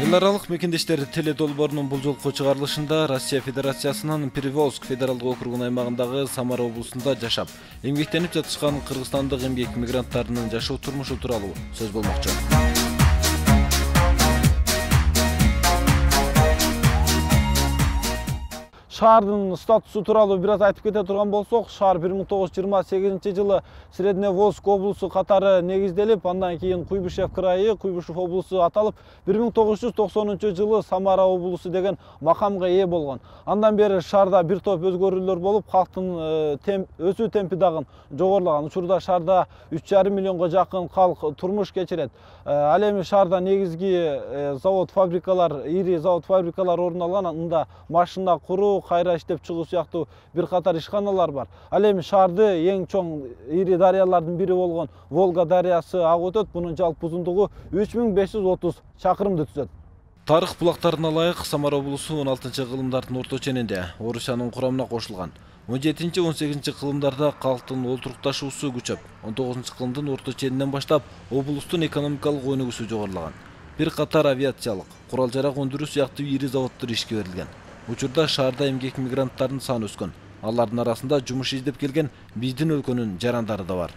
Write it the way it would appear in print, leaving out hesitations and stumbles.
Эл аралык мекендештер теле долбоорунун бул жолку чыгарылышында Россия Федерациясынын Приволжск федералдык округунун аймагындагы Самара облусунда жашап, эмгектенип жатышкан кыргызстандык эмгек мигранттарынын жашоо турмушу тууралуу сөз болмокчу. Шаардын статусу тууралуу бир аз айтып кете турган болсок, шаар 1928 жылы Средневолжск облусу катары негизделип, андан кийин Куйбышев крайы, Куйбышев облусу аталып, 1990 жылы Самара облусу деген макамга ээ болгон. Андан бери шаарда бир топ өзгөрүүлөр болуп, калктын өсүү темпи дагы жогорулаган. Учурда шаарда 3,5 миллионго жакын калк турмуш кечирет. Ал эми шаарда негизги завод фабрикалар, ири завод фабрикалар орун алган. Анда машина куруу, кайра иштеп чыгуу сыяктуу бир катар ишканалар бар. Ал эми шаарды эң чоң ири дарыялардын бири болгон Волга дарыясы агып өтөт. Бунун жалпы узундугу 3530 чакырымды түзөт. Тарых булактарына ылайык Самара облусу 16-кылымдардын орто ченинде Орусиянын курамына кошулган. 17-18 кылымдарда калктын олтурукташуусу күчөп, 19-кылымдын орто ченинен баштап облустун экономикалык өнүгүүсү жогорулаган. Бир катар авиациялык, курал-жарак өндүрүү сыяктуу ири заводдор ишке берилген. Учурда шаарда эмгек мигранттарынын саны өскөн. Алардын арасында жумуш издеп келген биздин өлкөнүн жарандары да бар.